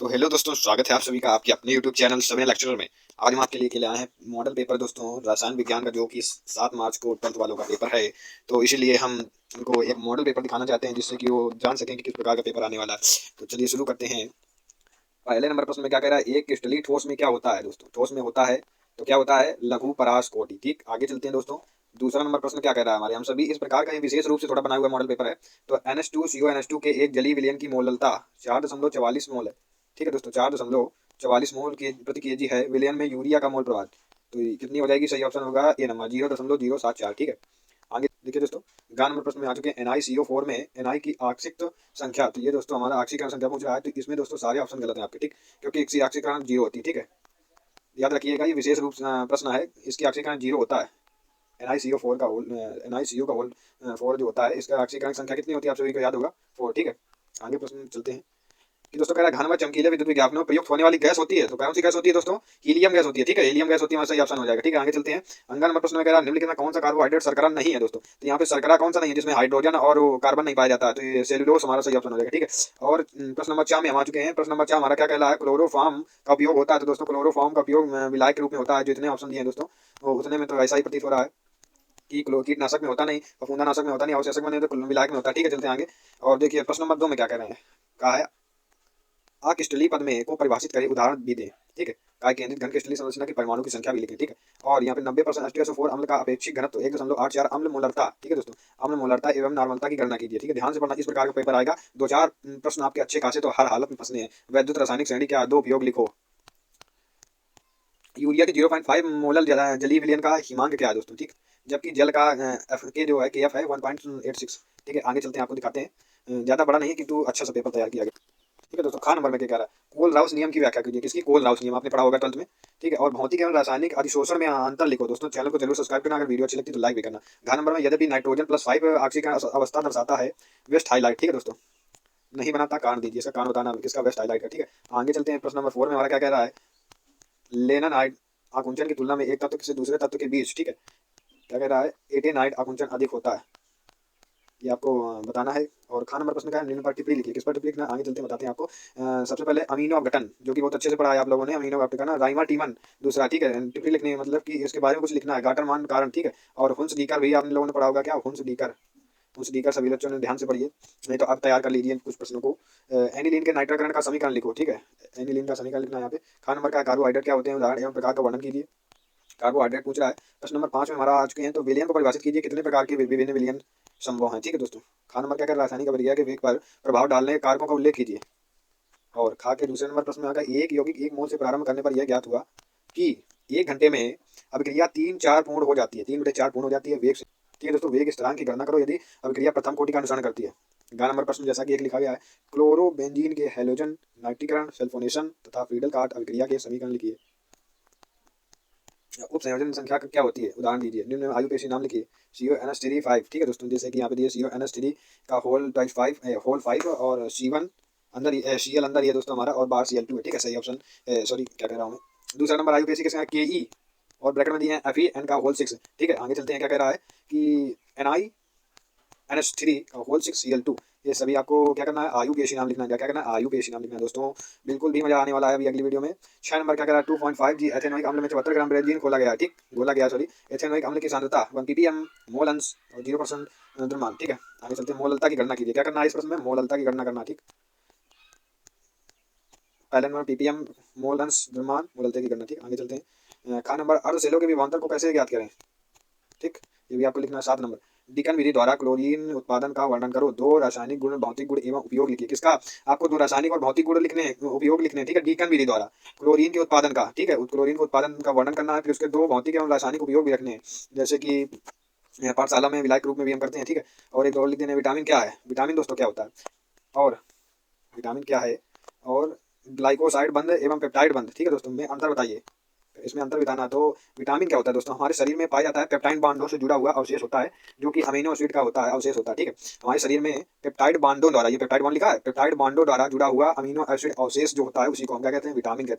तो हेलो दोस्तों, स्वागत है आप सभी का आपके अपने यूट्यूब चैनल समय लेक्चरर में। आज हम आपके लिए आए हैं मॉडल पेपर दोस्तों, रसायन विज्ञान का, जो कि 7 मार्च को 12th वालों का पेपर है। तो इसीलिए हम उनको एक मॉडल पेपर दिखाना चाहते हैं, जिससे कि वो जान सकें कि किस प्रकार का पेपर आने वाला है। तो चलिए शुरू करते हैं। पहले नंबर प्रश्न में क्या कह रहा है, एक क्रिस्टलीय ठोस में क्या होता है दोस्तों? ठोस में होता है तो क्या होता है, लघु परास कोटि। ठीक, आगे चलते हैं दोस्तों। दूसरा नंबर प्रश्न क्या कह रहा है हमारे, हम सभी इस प्रकार का ये विशेष रूप से थोड़ा बना हुआ मॉडल पेपर है। तो NH2CO के एक जलीय विलयन की मोललता 4.44 मोल है। ठीक है दोस्तों, 4.44 मोल के प्रति केजी है। विलयन में यूरिया का मोल प्रभाव तो ये कितनी हो जाएगी? सही ऑप्शन होगा ए नंबर, 0.074। ठीक है, आगे देखिए दोस्तों। ग नंबर प्रश्न में आ चुके हैं NiCO4 में Na की आंशिक संख्या। तो ये दोस्तों हमारा आंशिकरण संख्या पूछ रहा है। तो इसमें दोस्तों सारे ऑप्शन गलत हैं आपके। ठीक, क्योंकि इसकी आंशिकरण 0 होती है। ठीक है, याद रखिएगा, ये विशेष रूप से प्रश्न है। इसकी आंशिकरण 0 होता है। NiCO4 का होल, NiCO का होल 4 जो होता है, इसका आंशिकरण संख्या कितनी होती है आप सभी को याद होगा, 4। ठीक है, आगे प्रश्न चलते हैं कि दोस्तों कह रहा है घन व चमकीले विद्युत विज्ञापनों में प्रयुक्त होने वाली गैस होती है। तो कौन सी गैस होती है दोस्तों? हीलियम गैस होती है। ठीक है, हीलियम गैस होती है, हमारा सही ऑप्शन हो जाएगा। ठीक है, आगे चलते हैं। अंगा नंबर प्रश्न में कह रहा है निम्नलिखित में कौन सा कार्बोहाइड्रेट शर्करा नहीं है दोस्तों? तो यहाँ पे शर्करा कौन सा नहीं है जिसमें हाइड्रोजन और कार्बन नहीं पाया जाता है? तो ये सेलुलोज हमारा सही ऑप्शन हो जाएगा। ठीक है, और प्रश्न नंबर 4 में हम आ चुके हैं। प्रश्न नंबर 4 हमारा क्या कहला है, क्लोरोफॉर्म का उपयोग होता है। तो दोस्तों क्लोरोफॉर्म का उपयोग विलायक के रूप में होता है। जो इतने ऑप्शन दिए हैं दोस्तों, वो उतने में तो ऐसा ही प्रतीत हो रहा है कि कीटनाशक में होता नहीं, फफूंदानाशक में होता नहीं, अवशेषक में नहीं, तो विलायक में होता है। ठीक है, चलते हैं आगे। और देखिए प्रश्न नंबर 2 में क्या कह रहे हैं, कहा है अक्रिस्टलीय पद में को परिभाषित करें, उदाहरण भी दें। ठीक है, काय केंद्रित घन क्रिस्टलीय संरचना की परमाणु की संख्या भी लिखें। ठीक है, और यहाँ पे 90% H2SO4 अम्ल का अपेक्षित घनत्व 1.84 अम्ल मोलरता। ठीक है दोस्तों, अम्ल मोलरता एवं नॉर्मलता की गणना कीजिए। ठीक है, ध्यान से पढ़ना, इस प्रकार का पेपर आएगा। 2-4 प्रश्न आपके अच्छे खासे तो हर हालत में फंसने हैं। वैद्युत रासायनिक श्रेणी क्या, दो उपयोग लिखो। यूरिया के 0.5 मोलल जलीय विलयन का हिमांक क्या है दोस्तों? ठीक, जबकि जल का एफ के जो है KF है 1.86। ठीक है, आगे चलते हैं, आपको दिखाते हैं। ज़्यादा बड़ा नहीं है किंतु अच्छा सा पेपर तैयार किया गया। ठीक है दोस्तों, खा नंबर में क्या कह रहा है, कोल राउस नियम की व्याख्या कीजिए। किसकी? कोल राउस नियम, आपने पढ़ा होगा 12th में। ठीक है, और भौतिक एवं रासायनिक अधिशोषण में अंतर लिखो। दोस्तों चैनल को जरूर सब्सक्राइब करना, अगर वीडियो अच्छी लगती है तो लाइक भी करना। घा नंबर में यद्यपि नाइट्रोजन +5 ऑक्सीकरण अवस्था दर्शाता है, वेस्ट हाईलाइट। ठीक है दोस्तों, नहीं बनाता कारण दीजिए, इसका कारण बताना किसका वेस्ट हाईलाइट का। ठीक है, आगे चलते हैं। प्रश्न नंबर 4 में हमारा क्या कह रहा है, लेनानाइड आकुंचन की तुलना में एक तत्व से दूसरे तत्व के बीच, ठीक है, क्या कह रहा है, एटेनाइड आकुंचन अधिक होता है। ये आपको बताना है। और खा नंबर प्रश्न का है, निम्न पर टिप्पणी लिखिए। किस पर टिप्पणी लिखना, आगे चलते हैं बताते हैं आपको। सबसे पहले अमीनो अपघटन, जो कि बहुत अच्छे से पढ़ा है आप लोगों ने, अमीनो अपघटन राइमा टीमन दूसरा। ठीक है, टिप्पणी लिखनी है, मतलब कि इसके बारे में कुछ लिखना है, गाटर मान कारण। ठीक है, और हुंस डीकर भी आप लोगों ने पढ़ा होगा, क्या हुंस डीकर? हुंस डीकर सभी बच्चों ने ध्यान से पढ़िए, नहीं तो आप तैयार कर लीजिए कुछ प्रश्नों को। एनिलीन के नाइट्रकरण का समीकरण लिखो। ठीक है, एनिलीन का समीकरण लिखना है यहाँ पे। खा नंबर का कार्बोहाइड्रेट क्या होते हैं, उदाहरण एवं प्रकार का वर्णन कीजिए। कार्बोहाइड्रेट पूछ रहा है। प्रश्न नंबर 5 में हमारा आ चुके हैं। तो विलयन को परिभाषित कीजिए, कितने प्रकार के विभिन्न विलयन संभव हैं। ठीक है दोस्तों, खा नंबर क्या कर, रासायनिक अभिक्रिया के वेग पर प्रभाव डालने के कारकों का उल्लेख कीजिए। और खा के दूसरे नंबर प्रश्न में आकर एक यौगिक 1 मोल से प्रारंभ करने पर यह ज्ञात हुआ कि 1 घंटे में अभिक्रिया 3-4 पूर्ण हो जाती है, 3/4 पूर्ण हो जाती है वेग से। ठीक है दोस्तों, वेग स्थिरांक की गणना करो यदि अभिक्रिया प्रथम कोटि का अनुसरण करती है। गा नंबर प्रश्न जैसा कि एक लिखा गया है, क्लोरोबेंजीन के हैलोजन नाइट्रीकरण सल्फोनेशन तथा फ्रीडल काट अभिक्रिया के समीकरण लिखिए। उप संयोजन संख्या क्या होती है, उदाहरण दीजिए। निम्न में आयुपेशी नाम लिखिए। CONH3 5। ठीक है दोस्तों, जैसे कि यहाँ पे दिए CONH3 का होल 5 और C1 अंदर Cl अंदर ये दोस्तों हमारा, और बाहर Cl2 है। ठीक है, सही ऑप्शन, सॉरी क्या कह रहा हूँ मैं। दूसरा नंबर आयुपेशी किसका? Ke, और ब्रैकेट में दिए हैं FeN का होल 6। ठीक है, आगे चलते हैं। क्या कह रहा है कि NiNH3 का होल 6Cl2। ये सभी आपको क्या करना है, आयुपेशी नाम लिखना है। क्या करना है, आयुपेशी नाम लिखना है दोस्तों। बिल्कुल भी मजा आने वाला है अभी अगली वीडियो में। 6 नंबर क्या कह रहा है, 2.5 जी एथेनोइक अम्ल में 74 ग्राम बेंजीन घोला गया। ठीक, घोला गया, सॉरी। एथेनोइक अम्ल की सांद्रता 1 ppm मोल अंश और 0% द्रव्यमान। ठीक है, आगे चलते हैं। मोललता की गणना कीजिए। क्या करना है इस प्रश्न में, मोललता की गणना करना। ठीक, पहले नंबर ppm मोल अंश द्रव्यमान, मोललता की गणना। ठीक, आगे चलते हैं। खा नंबर अर्धशैलों के विभवांतर को कैसे ज्ञात करें। ठीक, ये भी आपको लिखना है। 7 नंबर डिकन विधि द्वारा क्लोरीन उत्पादन का वर्णन करो। 2 रासायनिक गुण, भौतिक गुण एवं उपयोग लिखिए। किसका? आपको 2 रासायनिक और भौतिक गुण लिखने हैं, उपयोग लिखने हैं। ठीक है, डिकन विधि द्वारा क्लोरीन के उत्पादन का, ठीक है, क्लोरीन के उत्पादन का वर्णन करना है। फिर उसके 2 भौतिक एवं रासायनिक उपयोग भी रखने हैं, जैसे कि पाठशाला में विलायक रूप में भी हम करते हैं। ठीक है, और एक और लिख देने, विटामिन क्या है। विटामिन दोस्तों क्या होता है, और विटामिन क्या है, और ग्लाइकोसाइड बंध एवं पेप्टाइड बंध। ठीक है दोस्तों, में अंतर बताइए, इसमें अंतर बताना। तो विटामिन क्या होता है दोस्तों, हमारे शरीर में पाया जाता है पेप्टाइड बांडों से जुड़ा हुआ अवशेष होता है, जो कि अमीनो एसिड का होता है, अवशेष होता है। ठीक है, हमारे शरीर में पेप्टाइड बांडों द्वारा, ये पेप्टाइड बांड लिखा है, पेप्टाइड बांडों द्वारा जुड़ा हुआ अमीनो एसिड अवशेष जो होता है, उसी को हम क्या कहते हैं, विटामिन कहते हैं।